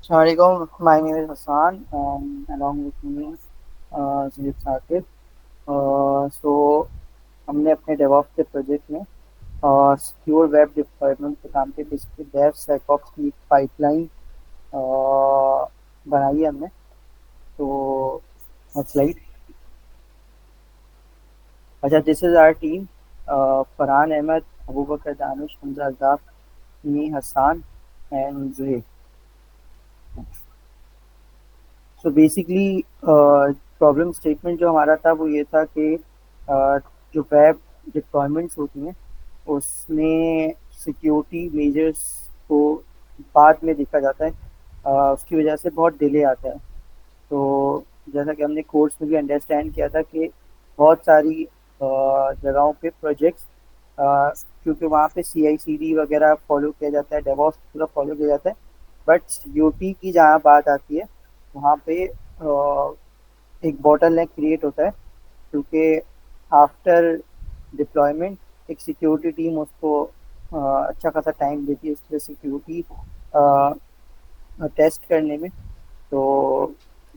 Assalamualaikum. My name is Hassan, and along with me, Syed Saqib. So हमने अपने DevOps के project में secure web deployment के काम पे बेसिकली DevSecOps की एक पाइपलाइन बनाई है हमने। तो नेक्स्ट स्लाइड। अच्छा, this is our team. Farhan Ahmed, Abu Bakar Danish, Hamza Altaf, me Hasan and Zuhaib. So basically problem statement जो हमारा था वो ये था कि जो वेब डिप्लॉयमेंट्स होती हैं उसमें सिक्योरिटी मेजर्स को बाद में देखा जाता है। उसकी वजह से बहुत डिले आता है। तो जैसा कि हमने कोर्स में भी अंडरस्टैंड किया था कि बहुत सारी जगहों पे प्रोजेक्ट्स, क्योंकि वहाँ पे CI/CD वगैरह फॉलो किया जाता है, डेवॉप्स पूरा फॉलो किया जाता है। बट सिक्योरिटी की जहाँ बात आती है वहाँ पे एक बॉटलनेक क्रिएट होता है, क्योंकि आफ्टर डिप्लॉयमेंट एक सिक्योरिटी टीम उसको अच्छा खासा टाइम देती है उसके सिक्योरिटी टेस्ट करने में। तो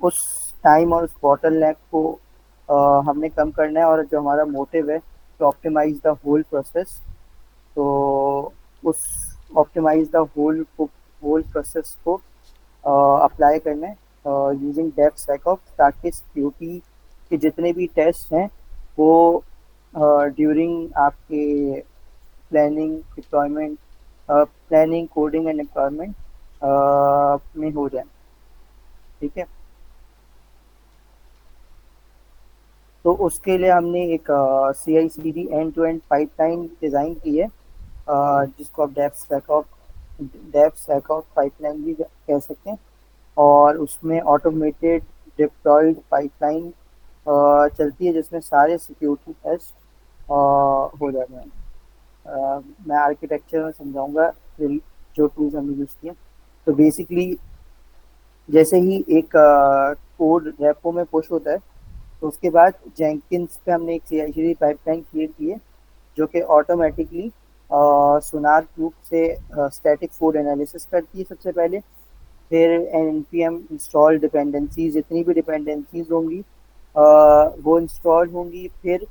उस टाइम और उस बॉटलनेक को हमने कम करना है, और जो हमारा मोटिव है to optimise the whole process. तो उस ऑप्टिमाइज द होल प्रोसेस को अप्लाई करना है यूजिंग DevSecOps, ताकि सिक्योरिटी के जितने भी टेस्ट हैं वो ड्यूरिंग आपके प्लानिंग, कोडिंग एंड डिप्लॉयमेंट में हो जाए। ठीक है। तो उसके लिए हमने एक CI/CD end to end pipeline design की है, जिसको आप डेव सैकऑफ पाइपलाइन भी कह सकते हैं। और उसमें ऑटोमेटेड डिप्लॉयड पाइपलाइन चलती है, जिसमें सारे सिक्योरिटी टेस्ट हो जाते हैं। मैं आर्किटेक्चर में समझाऊंगा फिर जो टूल्स हमने यूज़ किए। तो बेसिकली जैसे ही एक कोड रेपो में पुश होता है, तो उसके बाद जेंकिंस पे हमने एक CI/CD पाइपलाइन क्रिएट की है, जो कि ऑटोमेटिकली सोनार क्यूब से स्टैटिक कोड एनालिसिस करती है सबसे पहले। फिर npm इंस्टॉल डिपेंडेंसीज, जितनी भी डिपेंडेंसीज होंगी वो इंस्टॉल होंगी। फिर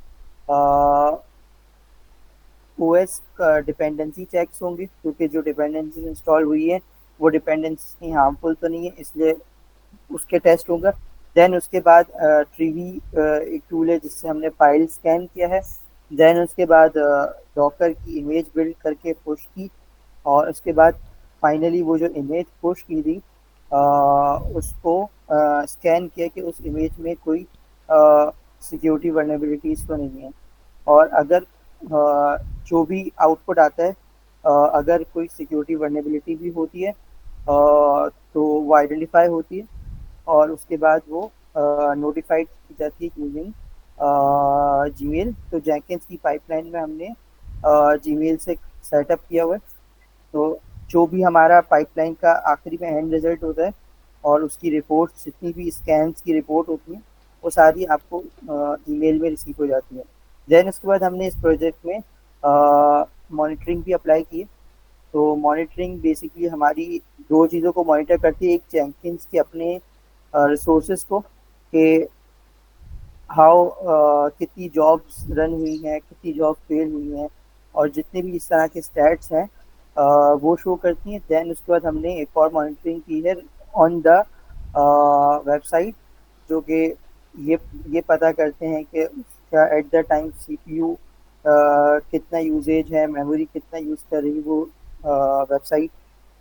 ओएस का डिपेंडेंसी चेक्स होंगे, क्योंकि जो डिपेंडेंसी इंस्टॉल हुई है वो डिपेंडेंसी हार्मफुल तो नहीं है, इसलिए उसके टेस्ट होगा। देन उसके बाद ट्रीवी एक टूल है जिससे हमने फाइल स्कैन किया है। देन उसके बाद डॉकर की इमेज बिल्ड करके पुश की, और उसके बाद फाइनली वो जो इमेज पुश की थी उसको स्कैन किया कि उस इमेज में कोई सिक्योरिटी वर्नेबिलिटीज तो नहीं है। और अगर जो भी आउटपुट आता है, अगर कोई सिक्योरिटी वर्नेबिलिटी भी होती है तो वो आइडेंटिफाई होती है, और उसके बाद वो नोटिफाइड की जाती है यूजिंग जीमेल। तो जेंकिंस की पाइपलाइन में हमने जीमेल से सेटअप किया हुआ है। तो जो भी हमारा पाइपलाइन का आखिरी में एंड रिजल्ट होता है, और उसकी रिपोर्ट, जितनी भी स्कैन्स की रिपोर्ट होती है, वो सारी आपको ईमेल में रिसीव हो जाती है। देन उसके बाद हमने इस प्रोजेक्ट में मॉनिटरिंग भी अप्लाई की है। तो मॉनिटरिंग बेसिकली हमारी दो चीज़ों को मॉनिटर करती है। एक जेंकिंस के अपने रिसोर्सेज को, कि हाउ कितनी जॉब्स रन हुई हैं, कितनी जॉब फेल हुई हैं, और जितने भी इस तरह के स्टैट्स हैं वो शो करती हैं। देन उसके बाद हमने एक और मॉनिटरिंग की है ऑन द वेबसाइट, जो कि ये ये पता करते हैं कि क्या एट द टाइम CPU कितना यूजेज है, मेमोरी कितना यूज़ कर रही है वो वेबसाइट,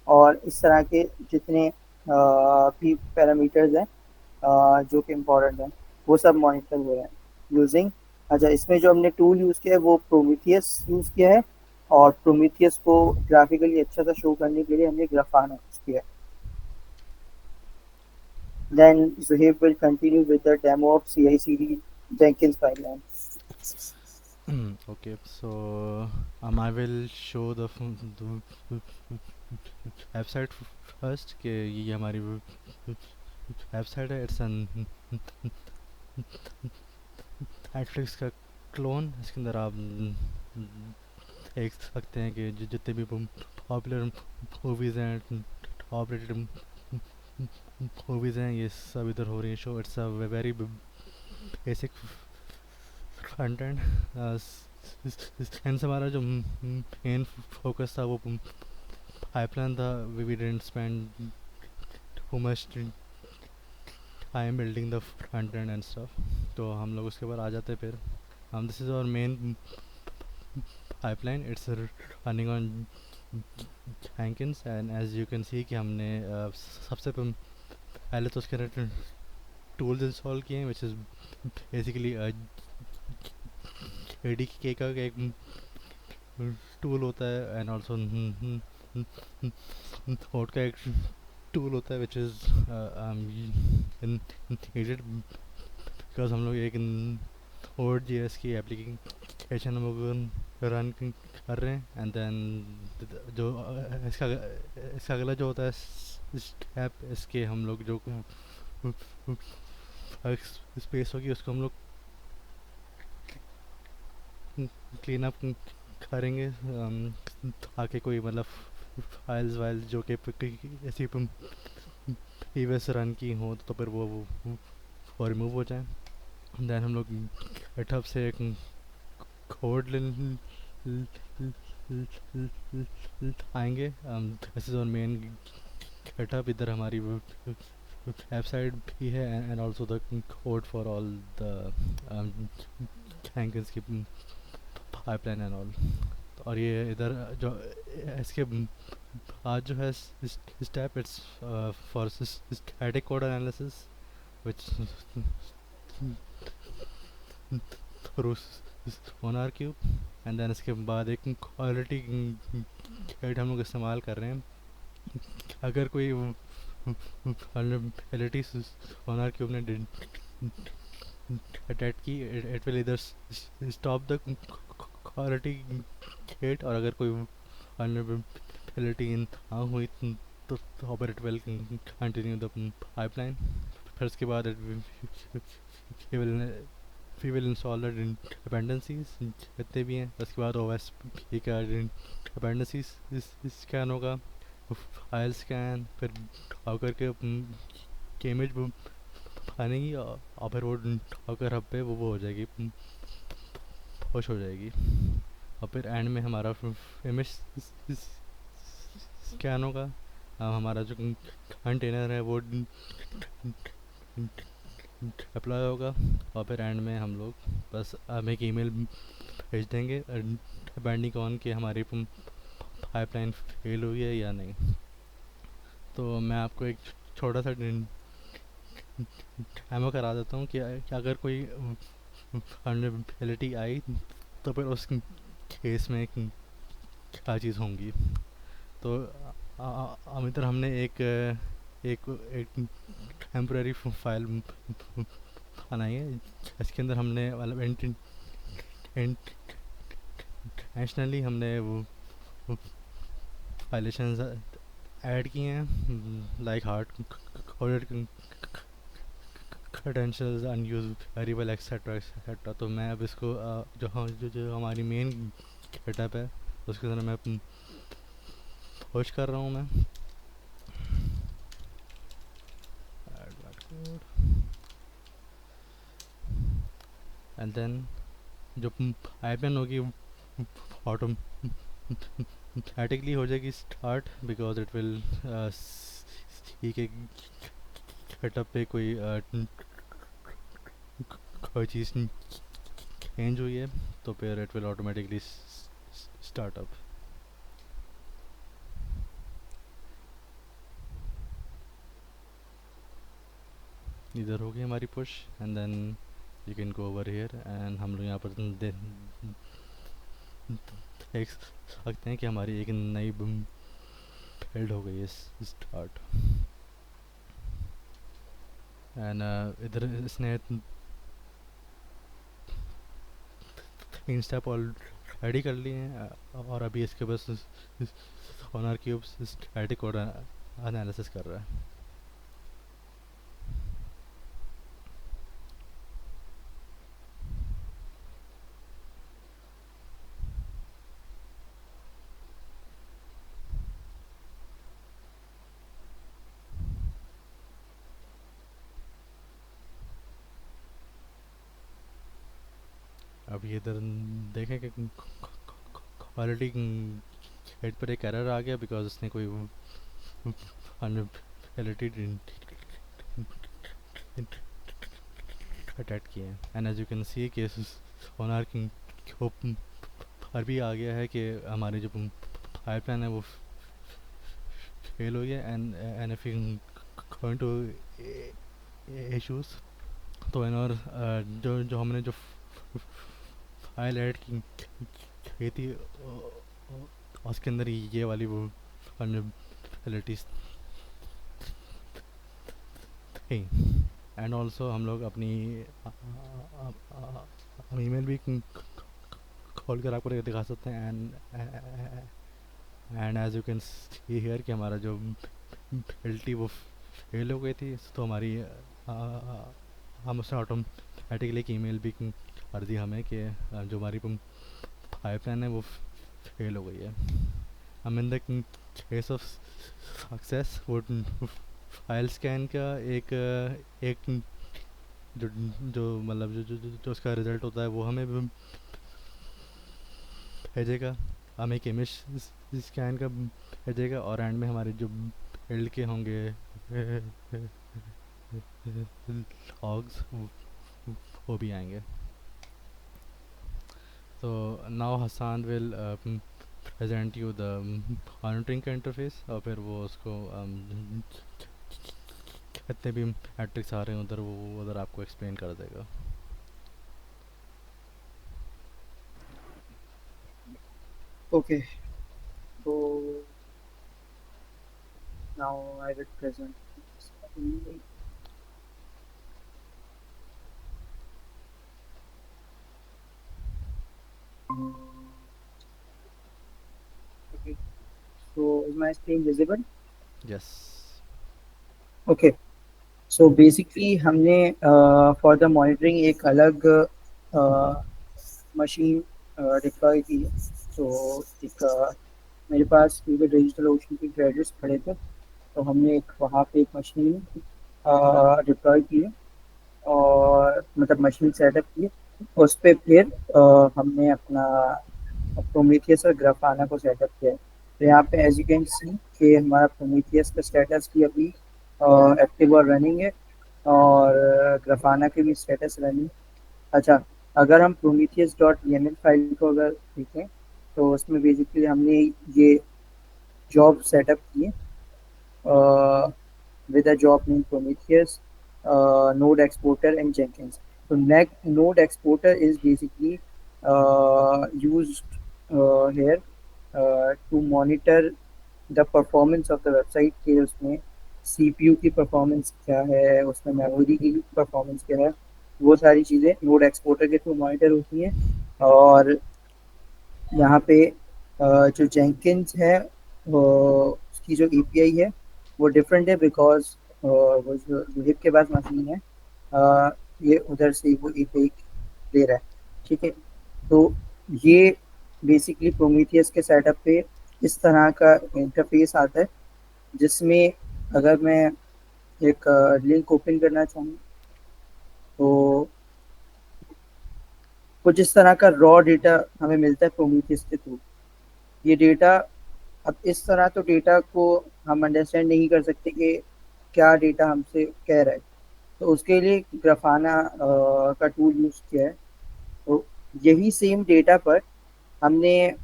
और इस तरह के जितने भी पैरामीटर्स हैं जो कि इम्पोर्टेंट हैं, वो सब मॉनिटर हो रहे हैं यूजिंग। अच्छा, इसमें जो हमने टूल यूज़ किया है वो प्रोमीथियस यूज़ किया है, और प्रोमीथियस को ग्राफिकली अच्छा सा शो करने के लिए हमने ग्राफाना यूज़ किया है। Then Zuhaib will continue with the demo of CI/CD Jenkins pipeline. Okay, so I will show the website first कि ये हमारी वेबसाइट है। इट्स एन नेटफ्लिक्स का क्लोन। इसके अंदर आप देख सकते हैं कि जितने भी पॉपुलर मूवीज़ हैं, टॉप रेटेड मूवीज़ हैं ये सब इधर हो रही है show. It's a very basic front end. And हमारा जो मेन फोकस था वो पाइपलाइन था. We didn't spend too much time building the front end and stuff. तो हम लोग उसके ऊपर आ जाते फिर. This is our main pipeline. It's running on Jenkins and as you can see कि हमने सबसे पहले तो उसके अंदर टूल्स इंस्टॉल किए हैं which is basically ADK का एक टूल होता है and also नोड का एक टूल होता है which is needed because हम लोग एक नोड JS की एप्लीकेशन हम लोग रन कर रहे हैं. एंड देन जो इसका अगला जो होता है स्टेप इसके हम लोग जो स्पेस होगी उसको हम लोग क्लीन अप करेंगे ताकि कोई मतलब फाइल्स वाइल्स जो कि ऐसी प्रीवियस रन की हो तो फिर वो रिमूव हो जाए. देन हम लोग गिटहब से एक कोड आएंगे. This is on main GitHub. इधर हमारी वेबसाइट भी है and also the code for all the Jenkins की पाइपलाइन एंड ऑल. और ये इधर जो इसके आज जो है step it's for static code analysis which through SonarQube. And then इसके बाद एक क्वालिटी गाइड हम लोग इस्तेमाल कर रहे हैं. अगर कोई वल्नरेबिलिटी सोनार क्यूब ने डिटेक्ट की इट विल इधर स्टॉप द क्वालिटी गेट. और अगर कोई वल्नरेबिलिटी ना हुई तो it will continue the pipeline. फिर उसके बाद it will we will install the dependencies जितने भी हैं. उसके बाद OS का dependencies स्कैन होगा. फाइल स्कैन फिर डॉकर के इमेज बनेगी और फिर वो डॉकर हब पे वो हो जाएगी पुश हो जाएगी. और फिर एंड में हमारा इमेज स्कैन होगा. हमारा जो कंटेनर है वो अप्लाई होगा. और फिर एंड में हम लोग बस एक ईमेल भेज देंगे डिपेंडिंग ऑन कि हमारी पाइपलाइन फेल हुई है या नहीं. तो मैं आपको एक छोटा सा डेमो करा देता हूँ कि अगर कोई वल्नरेबिलिटी आई तो फिर उस केस में क्या चीज़ होंगी. तो इधर हमने एक एक एक टेम्पररी फाइल बनाई है. इसके अंदर हमने मतलब इंटरनेशनली हमने वो वायलेशंस ऐड किए हैं like hard coded credentials unused variable etcetera etcetera. तो मैं अब इसको जो हमारी मेन गेटअप है उसके अंदर मैं पुश कर रहा हूँ. मैं एंड देन जो पाइपलाइन होगी ऑटोमेटिकली हो जाएगी start because it will see के गेटअप पे कोई कोई चीज़ चेंज हुई है तो फिर it will automatically start up. इधर हो गई हमारी push and then you can go over here and हम लोग यहाँ पर देख सकते हैं कि हमारी एक नई बिल्ड हो गई है स्टार्ट. एंड इधर इसने 3 स्टेप ऑलरेडी कर लिए हैं और अभी इसके बस सोनार क्यूब स्टैटिक और एनालिसिस कर रहा है. अब ये इधर देखें कि क्वालिटी हेड पर एक एरर आ गया बिकॉज उसने कोई अनवैलिड अटैक किए हैं। And as you can see cases on R पर भी आ गया है कि हमारी जो पाइपलाइन है वो फेल हुई है। And if you going to issues तो इन और जो जो हमने जो फाइल ऐड की थी उसके अंदर ये वाली वो vulnerabilities थी। एंड ऑल्सो हम लोग अपनी ईमेल भी खोल कर आपको दिखा सकते हैं। And as you can see here कि हमारा जो बिल्टी वो फेल हो गई थी, तो हमारी हम उसने ऑटोमेटिकली एक ईमेल भी कर दी हमें कि जो हमारी पाइपलाइन है वो फेल हो गई है। हम in the case of success वो फाइल स्कैन का एक जो जो मतलब जो उसका रिज़ल्ट होता है वो हमें भेजेगा। हम एक इमेज स्कैन का भेजेगा और एंड में हमारे जो बिल्ड के होंगे लॉग्स वो भी आएंगे। तो now Hasan will present you the monitoring का इंटरफेस और फिर वो उसको जितने भी मैट्रिक्स आ रहे हैं उधर वो उधर आपको एक्सप्लेन कर देगा। Okay, so now I will present this. Okay, so is my screen visible? Yes. Okay, so basically हमने for the monitoring एक अलग मशीन डिप्लॉय की है। तो एक मेरे पास क्योंकि डिजिटल ओशन के ग्रेजुएट्स खड़े थे, तो हमने एक वहाँ पे एक मशीन डिप्लॉय की है और मतलब मशीन सेटअप की है। उस पे फिर हमने अपना प्रोमीथियस और ग्राफाना को सेटअप किया है। तो यहाँ पे एज यू कैन सी कि हमारा प्रोमीथियस का स्टेटस भी अभी एक्टिव और रनिंग है और ग्राफाना के भी स्टेटस रनिंग। अच्छा, अगर हम प्रोमीथियस डॉट YAML फाइल को अगर देखें तो उसमें बेसिकली हमने ये जॉब सेटअप की है with a job named Prometheus, node exporter and Jenkins. So node exporter is basically used here to monitor the performance of the website कि उसमें CPU की performance क्या है, उसमें memory की performance क्या है, वो सारी चीज़ें node exporter के थ्रू monitor होती हैं। और यहाँ पे जो जेंकिन्स है उसकी जो एपीआई है वो डिफरेंट है बिकॉज वो जो हिप के पास मशीन है ये उधर से वो एपीआई ले रहा है। ठीक है, तो ये बेसिकली प्रोमीथियस के सेटअप पे इस तरह का इंटरफेस आता है जिसमें अगर मैं एक लिंक ओपन करना चाहूँ तो कुछ इस तरह का रॉ डेटा हमें मिलता है प्रोमीथियस के थ्रू। ये डेटा, अब इस तरह तो डेटा को हम अंडरस्टैंड नहीं कर सकते कि क्या डेटा हमसे कह रहा है, तो उसके लिए ग्राफाना का टूल यूज़ किया है। तो यही सेम डेटा पर हमने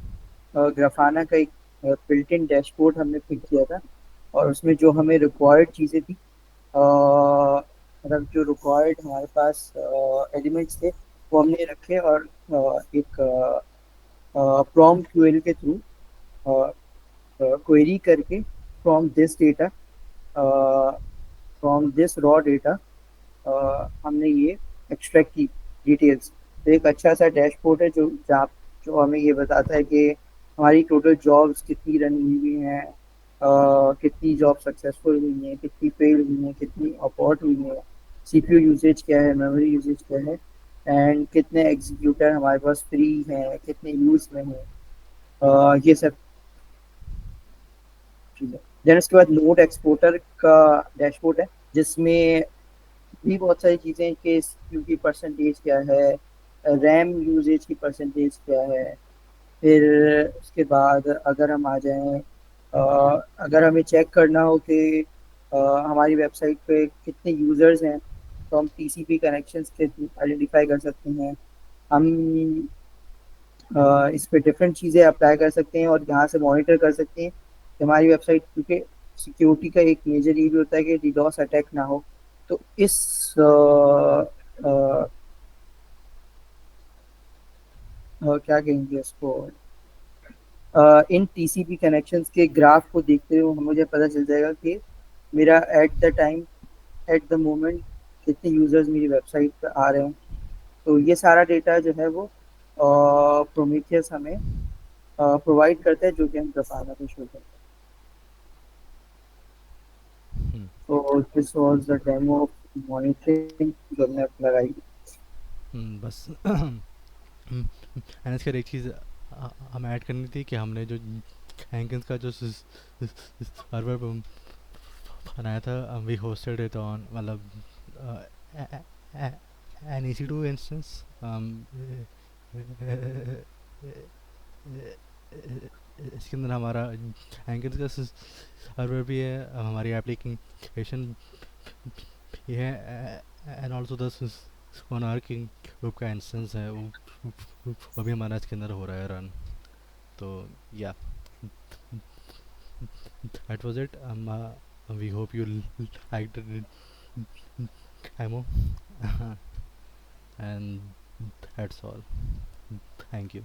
ग्राफाना का एक बिल्ट इन डैशबोर्ड हमने पिक किया था और उसमें जो हमें रिक्वायर्ड चीज़ें थी मतलब जो रिक्वायर्ड हमारे पास एलिमेंट्स थे वो हमने रखे और एक प्रॉम्प्ट क्यूएरी के थ्रू क्वेरी करके from this data from this raw data हमने ये एक्सट्रैक्ट की डिटेल्स। तो एक अच्छा सा डैशबोर्ड है जो हमें ये बताता है कि हमारी टोटल जॉब्स कितनी रन हुई हैं, कितनी जॉब सक्सेसफुल हुई हैं, कितनी फेल हुई हैं, कितनी अपॉर्ट हुई हैं, सीपीयू यूजेज क्या है, मेमोरी यूजेज क्या है, एंड कितने एग्जीक्यूटर हमारे पास फ्री हैं, कितने यूज में हैं, ये सब चीज़ें। देन उसके बाद नोड एक्सपोर्टर का डैशबोर्ड है जिसमें भी बहुत सारी चीज़ें कि सीपीयू की परसेंटेज क्या है, रैम यूजेज की परसेंटेज क्या है। फिर उसके बाद अगर हम आ जाएं, अगर हमें चेक करना हो कि अ, हमारी वेबसाइट पे कितने यूज़र्स हैं, तो हम टीसीपी कनेक्शंस के आइडेंटिफाई कर सकते हैं। हम इस पे डिफरेंट चीज़ें अप्लाई कर सकते हैं और यहाँ से मॉनिटर कर सकते हैं कि हमारी वेबसाइट, क्योंकि सिक्योरिटी का एक मेजर ये भी होता है कि डीडोस अटैक ना हो। तो इस क्या कहेंगे इसको, इन टीसीपी कनेक्शंस के ग्राफ को देखते हुए मुझे पता चल जाएगा कि मेरा at the time, at the moment कितने यूजर्स मेरी वेबसाइट पर आ रहे हैं। तो ये सारा डेटा जो है वो प्रोमीथियस हमें प्रोवाइड करता है, जो कि हम ग्राफाना पे शो करते हैं। हम्म, तो this was the demo of monitoring जो हमने लगाई। बस एंड इसका एक चीज़ हम ऐड करनी थी कि हमने जो हैंकिंस का जो सर्वर बनाया था, वी होस्टेड इट ऑन, मतलब N E C to instance. इसके अंदर हमारा हैंकिंस का सर्वर भी है, हमारी एप्लीकेशन भी है, एंड ऑल्सो द मोनार्किंग ग्रुप का इंस्टेंस है, वो भी हमारा इसके अंदर हो रहा है रन। तो या that was it. We hope you liked it, Amo. And that's all. Thank you.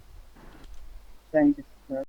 Thank you.